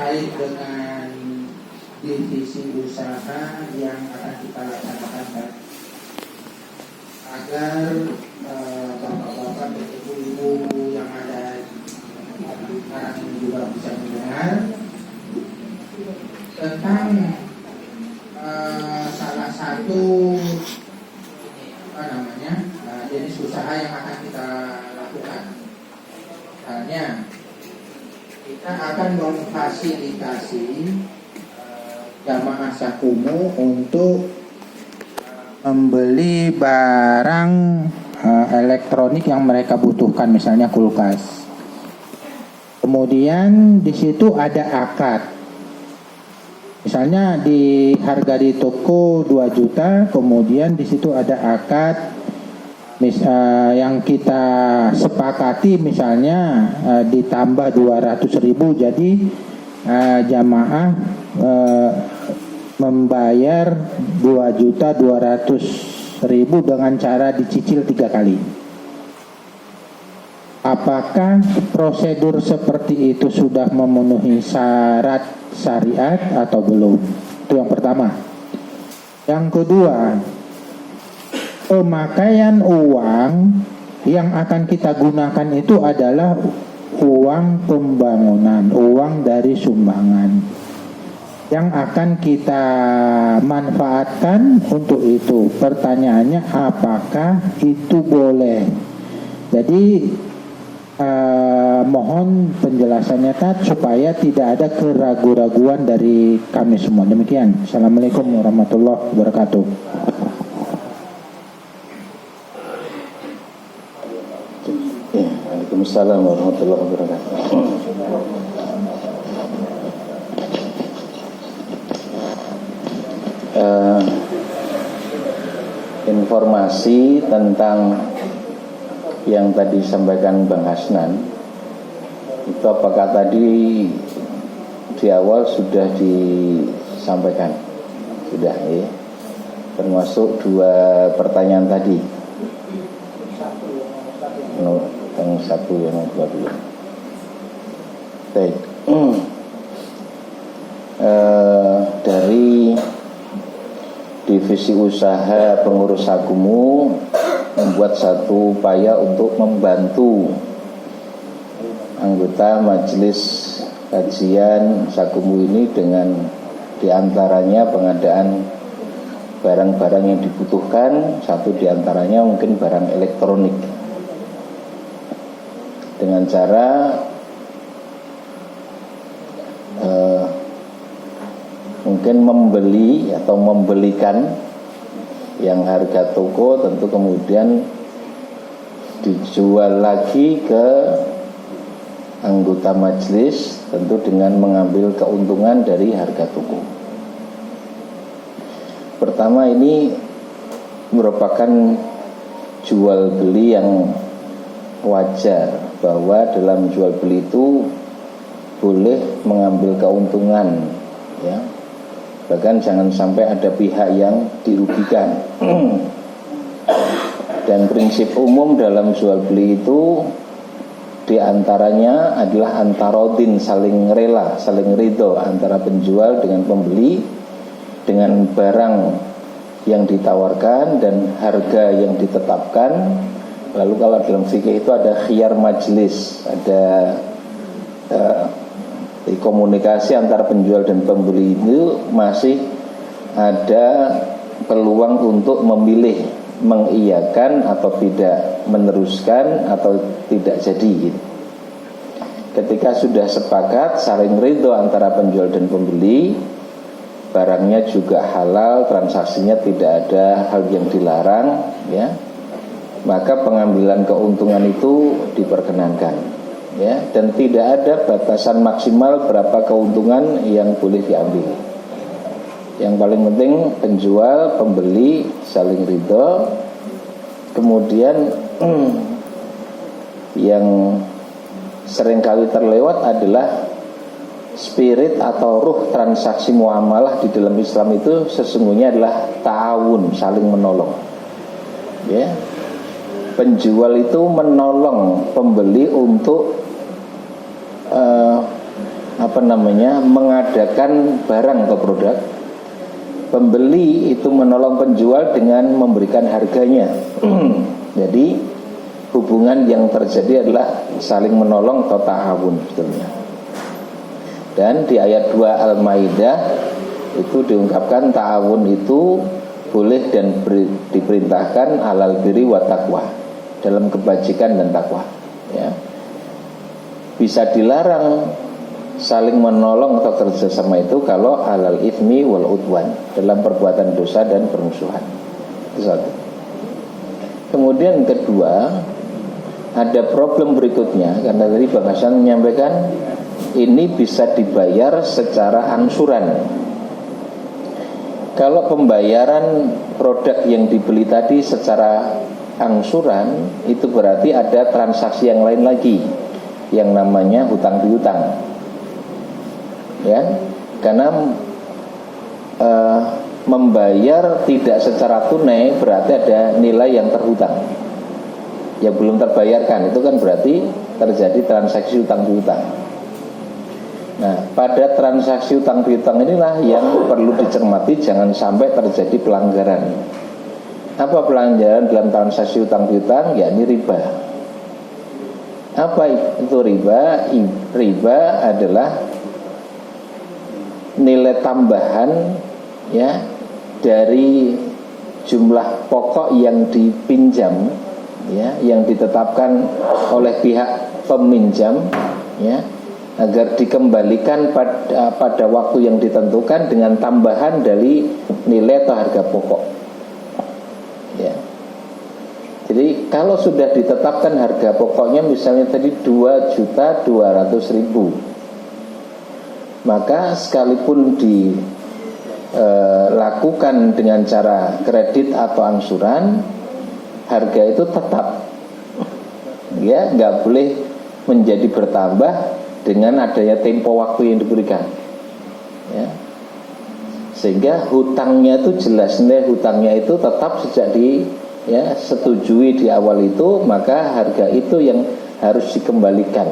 terkait dengan divisi usaha yang akan kita laksanakan agar bapak-bapak dan ibu-ibu yang ada sekarang ini juga bisa mendengar tentang salah satu jenis usaha yang akan kita lakukan. Misalnya kita akan memfasilitasi jamaah Sakumu untuk membeli barang elektronik yang mereka butuhkan, misalnya kulkas. Kemudian di situ ada akad. Misalnya di harga di toko 2 juta, kemudian di situ ada akad yang kita sepakati, misalnya ditambah 200.000, jadi jamaah membayar 2.200.000 dengan cara dicicil 3 kali. Apakah prosedur seperti itu sudah memenuhi syarat syariat atau belum? Itu yang pertama. Yang kedua, pemakaian uang yang akan kita gunakan itu adalah uang pembangunan, uang dari sumbangan yang akan kita manfaatkan untuk itu. Pertanyaannya, apakah itu boleh? Jadi mohon penjelasannya supaya tidak ada keraguan-raguan dari kami semua. Demikian. Assalamualaikum warahmatullahi wabarakatuh. Waalaikumsalam warahmatullahi wabarakatuh. Informasi tentang yang tadi disampaikan Bang Hasnan itu apakah tadi di awal sudah disampaikan? Sudah ya. Termasuk 2 pertanyaan tadi. Yang 1 yang 2 dulu. Baik. Dari divisi usaha pengurus Sakumu membuat satu upaya untuk membantu anggota majelis kajian Sakumu ini dengan diantaranya pengadaan barang-barang yang dibutuhkan. Satu diantaranya mungkin barang elektronik, dengan cara mungkin membeli atau membelikan yang harga toko, tentu kemudian dijual lagi ke anggota majelis, tentu dengan mengambil keuntungan dari harga toko. Pertama, ini merupakan jual beli yang wajar, bahwa dalam jual beli itu boleh mengambil keuntungan, ya. Bahkan jangan sampai ada pihak yang dirugikan. Dan prinsip umum dalam jual beli itu diantaranya adalah antarodin, saling rela, saling ridho antara penjual dengan pembeli dengan barang yang ditawarkan dan harga yang ditetapkan. Lalu kalau dalam fikih itu ada khiyar majlis, ada komunikasi antara penjual dan pembeli, itu masih ada peluang untuk memilih mengiyakan atau tidak, meneruskan atau tidak jadi. Ketika sudah sepakat saling ridho antara penjual dan pembeli, barangnya juga halal, transaksinya tidak ada hal yang dilarang, ya, maka pengambilan keuntungan itu diperkenankan. Ya, dan tidak ada batasan maksimal berapa keuntungan yang boleh diambil. Yang paling penting penjual, pembeli saling ridho. Kemudian yang seringkali terlewat adalah spirit atau ruh transaksi muamalah di dalam Islam itu sesungguhnya adalah ta'awun, saling menolong. Ya, penjual itu menolong pembeli untuk mengadakan barang atau produk, pembeli itu menolong penjual dengan memberikan harganya. Jadi hubungan yang terjadi adalah saling menolong atau ta'awun sebetulnya. Dan di ayat 2 Al-Maidah itu diungkapkan ta'awun itu boleh dan diperintahkan alal birri wa taqwa, dalam kebajikan dan takwa, ya. Bisa dilarang saling menolong atau kerjasama itu kalau alal ithmi wal udwan, dalam perbuatan dosa dan permusuhan. Itu satu. Kemudian kedua, ada problem berikutnya, karena tadi Bang Hasan menyampaikan ini bisa dibayar secara angsuran. Kalau pembayaran produk yang dibeli tadi secara angsuran, itu berarti ada transaksi yang lain lagi, yang namanya hutang piutang, ya. Karena membayar tidak secara tunai berarti ada nilai yang terhutang yang belum terbayarkan. Itu kan berarti terjadi transaksi hutang piutang. Nah, pada transaksi hutang piutang inilah yang perlu dicermati, jangan sampai terjadi pelanggaran. Apa pelanggaran dalam transaksi hutang piutang? Ya, ini riba. Apa itu riba? Riba adalah nilai tambahan, ya, dari jumlah pokok yang dipinjam, ya, yang ditetapkan oleh pihak peminjam, ya, agar dikembalikan pada waktu yang ditentukan dengan tambahan dari nilai atau harga pokok, ya. Jadi kalau sudah ditetapkan harga pokoknya misalnya tadi 2.200.000, maka sekalipun dilakukan dengan cara kredit atau angsuran, harga itu tetap, ya, nggak boleh menjadi bertambah dengan adanya tempo waktu yang diberikan, ya. Sehingga hutangnya itu jelas, nilai hutangnya itu tetap sejak setujui di awal itu, maka harga itu yang harus dikembalikan,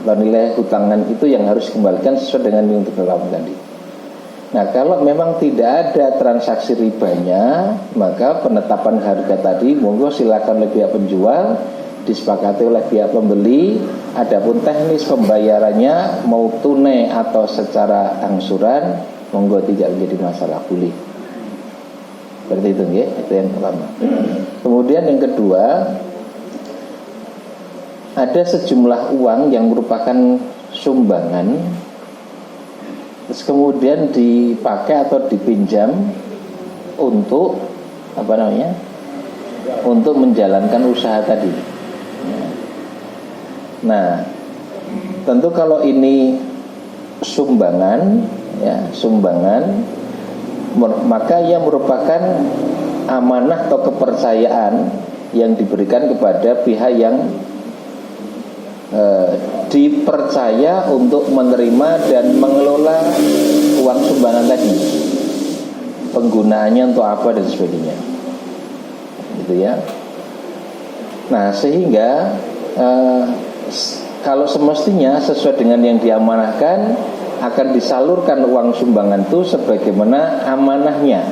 atau nilai hutangan itu yang harus dikembalikan sesuai dengan yang ditetapkan tadi. Nah, kalau memang tidak ada transaksi ribanya, maka penetapan harga tadi monggo silakan oleh pihak penjual, disepakati oleh pihak pembeli. Adapun teknis pembayarannya mau tunai atau secara angsuran, monggo tidak menjadi masalah, boleh. Seperti itu, ya. Itu yang pertama. Kemudian yang kedua, ada sejumlah uang yang merupakan sumbangan, terus kemudian dipakai atau dipinjam untuk untuk menjalankan usaha tadi. Nah, tentu kalau ini sumbangan, ya, maka ia merupakan amanah atau kepercayaan yang diberikan kepada pihak yang dipercaya untuk menerima dan mengelola uang sumbangan tadi, penggunaannya untuk apa dan sebagainya, gitu, ya. Nah, sehingga kalau semestinya sesuai dengan yang diamanahkan, akan disalurkan uang sumbangan itu sebagaimana amanahnya.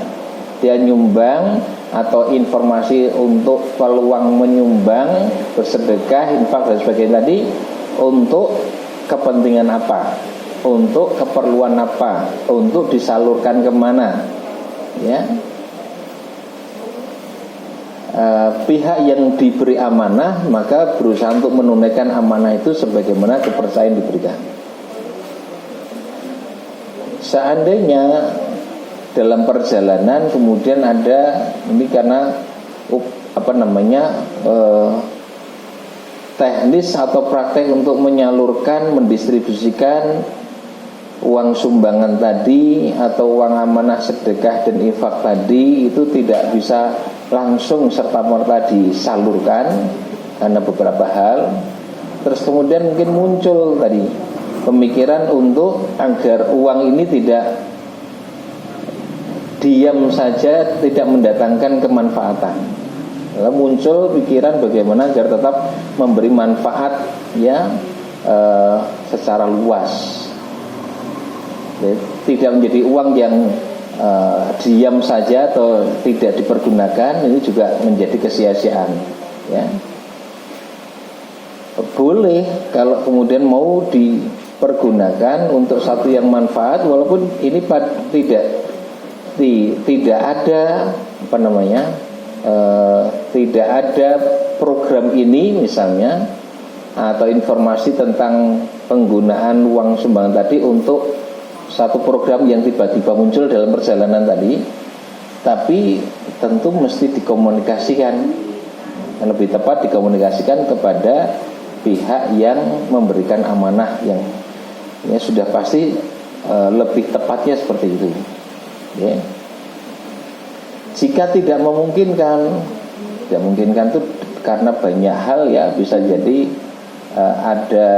Dia nyumbang atau informasi untuk peluang menyumbang, bersedekah, infak dan sebagainya tadi, untuk kepentingan apa, untuk keperluan apa, untuk disalurkan kemana, ya. Pihak yang diberi amanah maka berusaha untuk menunaikan amanah itu sebagaimana kepercayaan diberikan. Seandainya dalam perjalanan kemudian ada ini karena teknis atau praktek untuk menyalurkan, mendistribusikan uang sumbangan tadi atau uang amanah sedekah dan infak tadi itu tidak bisa langsung serta-merta disalurkan karena beberapa hal. Terus kemudian mungkin muncul tadi pemikiran untuk agar uang ini tidak diam saja, tidak mendatangkan kemanfaatan. Lalu muncul pikiran bagaimana agar tetap memberi manfaat, ya, secara luas. Tidak menjadi uang yang diam saja atau tidak dipergunakan, ini juga menjadi kesia-siaan, ya. Boleh kalau kemudian mau dipergunakan untuk satu yang manfaat, walaupun ini tidak ada apa namanya, tidak ada program ini misalnya, atau informasi tentang penggunaan uang sumbangan tadi untuk satu program yang tiba-tiba muncul dalam perjalanan tadi, tapi tentu mesti dikomunikasikan, lebih tepat dikomunikasikan kepada pihak yang memberikan amanah, yang ya sudah pasti lebih tepatnya seperti itu, ya. Jika tidak memungkinkan itu karena banyak hal, ya, bisa jadi ada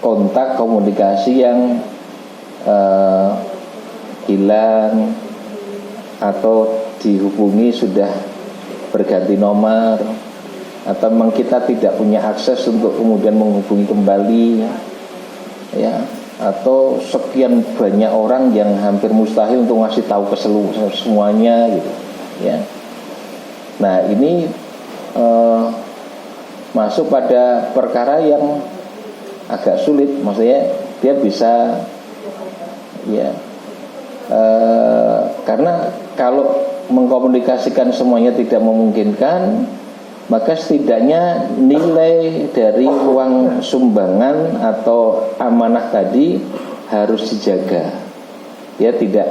kontak komunikasi yang hilang atau dihubungi sudah berganti nomor, atau memang kita tidak punya akses untuk kemudian menghubungi kembali, ya, atau sekian banyak orang yang hampir mustahil untuk ngasih tahu ke semuanya gitu, ya. Nah, ini masuk pada perkara yang agak sulit, maksudnya dia bisa, ya, karena kalau mengkomunikasikan semuanya tidak memungkinkan, maka setidaknya nilai dari uang sumbangan atau amanah tadi harus dijaga, ya, tidak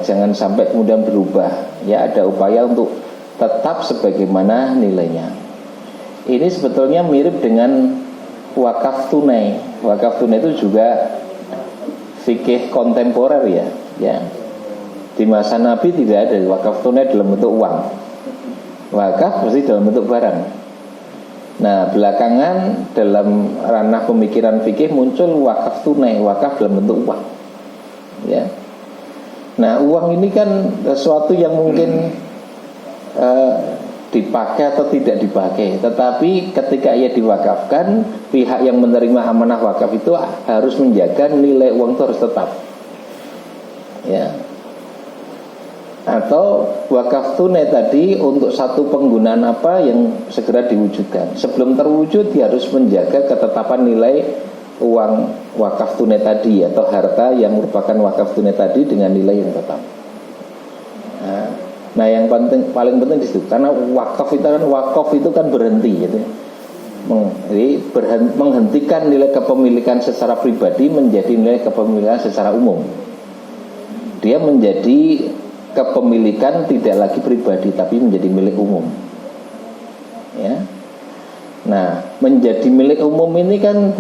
jangan sampai kemudian berubah, ya, ada upaya untuk tetap sebagaimana nilainya. Ini sebetulnya mirip dengan wakaf tunai. Wakaf tunai itu juga fikih kontemporer, ya. Di masa Nabi tidak ada wakaf tunai dalam bentuk uang. Wakaf mesti dalam bentuk barang. Nah, belakangan dalam ranah pemikiran fikih muncul wakaf tunai, wakaf dalam bentuk uang, ya. Nah, uang ini kan sesuatu yang mungkin dipakai atau tidak dipakai, tetapi ketika ia diwakafkan, pihak yang menerima amanah wakaf itu harus menjaga nilai uang itu harus tetap, ya. Atau wakaf tunai tadi untuk satu penggunaan apa yang segera diwujudkan. Sebelum terwujud dia harus menjaga ketetapan nilai uang wakaf tunai tadi, atau harta yang merupakan wakaf tunai tadi dengan nilai yang tetap. Nah, yang paling penting di situ, karena wakaf itu kan berhenti, gitu. Jadi menghentikan nilai kepemilikan secara pribadi menjadi nilai kepemilikan secara umum. Dia menjadi kepemilikan tidak lagi pribadi tapi menjadi milik umum, ya. Nah, menjadi milik umum ini kan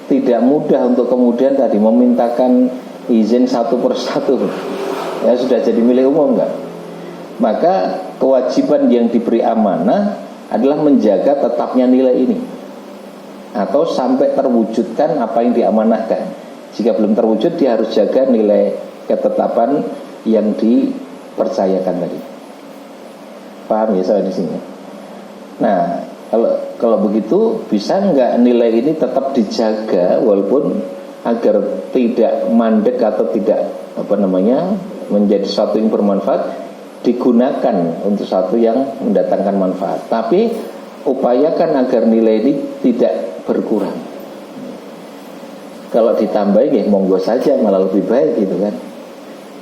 tidak mudah untuk kemudian tadi memintakan izin satu persatu, ya, sudah jadi milik umum enggak? Maka kewajiban yang diberi amanah adalah menjaga tetapnya nilai ini, atau sampai terwujudkan apa yang diamanahkan. Jika belum terwujud, dia harus jaga nilai ketetapan yang dipercayakan tadi. Paham ya saya di sini? Nah, kalau begitu bisa nggak nilai ini tetap dijaga walaupun agar tidak mandek atau tidak menjadi sesuatu yang bermanfaat, digunakan untuk sesuatu yang mendatangkan manfaat, tapi upayakan agar nilai ini tidak berkurang. Kalau ditambah ya monggo saja, malah lebih baik, gitu kan.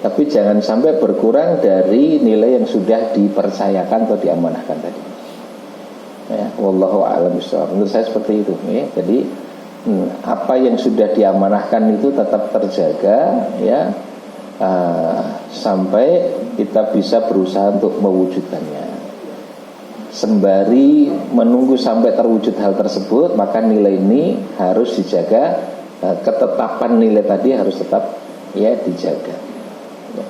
Tapi jangan sampai berkurang dari nilai yang sudah dipercayakan atau diamanahkan tadi, ya. Wallahu a'lam bishawab. Menurut saya seperti itu, ya. Jadi apa yang sudah diamanahkan itu tetap terjaga, ya, sampai kita bisa berusaha untuk mewujudkannya. Sembari menunggu sampai terwujud hal tersebut, maka nilai ini harus dijaga, ketetapan nilai tadi harus tetap, ya, dijaga, ya.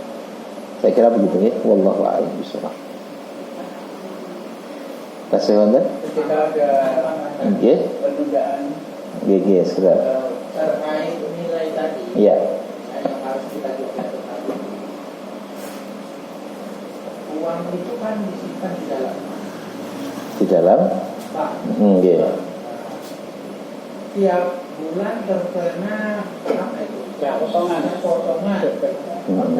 Saya kira begitu, ya. Wallahu a'lam bishawab. Kasih wonten? Ketika ada penundaan, segera terkait nilai tadi, ya, yang harus kita jaga tetapi uang itu kan disimpan di dalam bank. ya. Tiap bulan terkena apa itu Ya, potongan. Hmm.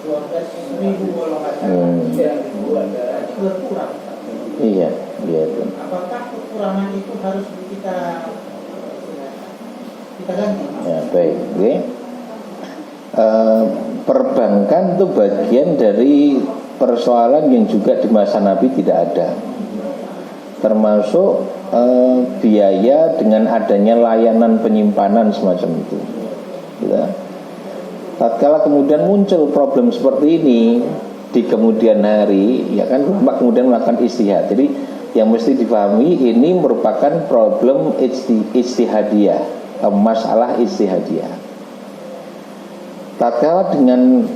12.000 kalau nggak salah, 9.000 ada berkurang. Iya, iya itu. Apakah kekurangan itu harus kita ganti? Ya, baik. Oke. Perbankan itu bagian dari persoalan yang juga di masa Nabi tidak ada, termasuk biaya dengan adanya layanan penyimpanan semacam itu. Gitu. Tatkala kemudian muncul problem seperti ini di kemudian hari, ya kan, ulama kemudian melakukan istihad. Jadi yang mesti dipahami ini merupakan problem ijtihadiyah, masalah ijtihadiyah. Tatkala dengan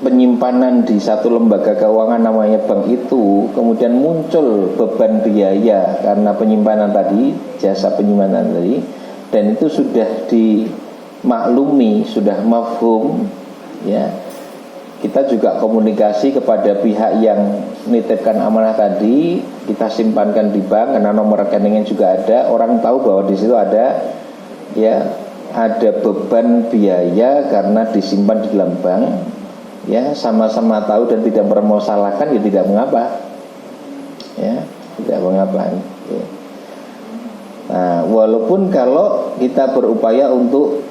penyimpanan di satu lembaga keuangan namanya bank itu kemudian muncul beban biaya karena penyimpanan tadi, jasa penyimpanan tadi, dan itu sudah dimaklumi, sudah mafhum, ya, kita juga komunikasi kepada pihak yang nitipkan amanah tadi, kita simpankan di bank karena nomor rekeningnya juga ada, orang tahu bahwa di situ ada, ya, ada beban biaya karena disimpan di dalam bank, ya, sama-sama tahu dan tidak mempermasalahkan, ya tidak mengapa, ya, tidak mengapa. Ya. Nah, walaupun kalau kita berupaya untuk,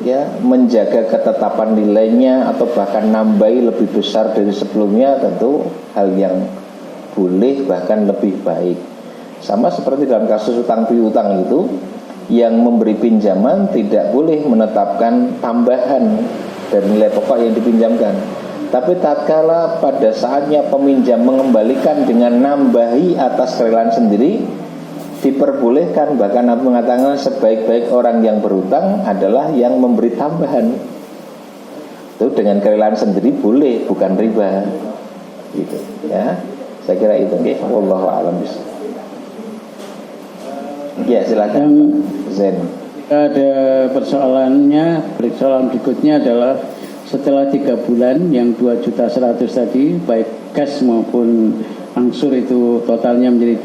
ya, menjaga ketetapan nilainya atau bahkan nambahi lebih besar dari sebelumnya, tentu hal yang boleh bahkan lebih baik. Sama seperti dalam kasus utang piutang itu, yang memberi pinjaman tidak boleh menetapkan tambahan dari nilai pokok yang dipinjamkan. Tapi tatkala pada saatnya peminjam mengembalikan dengan nambahi atas kerelaan sendiri, diperbolehkan. Bahkan Nabi mengatakan sebaik-baik orang yang berutang adalah yang memberi tambahan. Itu dengan kerelaan sendiri boleh, bukan riba. Gitu, ya. Saya kira itu. Nggih, wallahu a'lam bishawab. Ya, silakan. Zen. Ada persoalan berikutnya adalah setelah 3 bulan yang 2.100.000 tadi, baik cash maupun angsur itu totalnya menjadi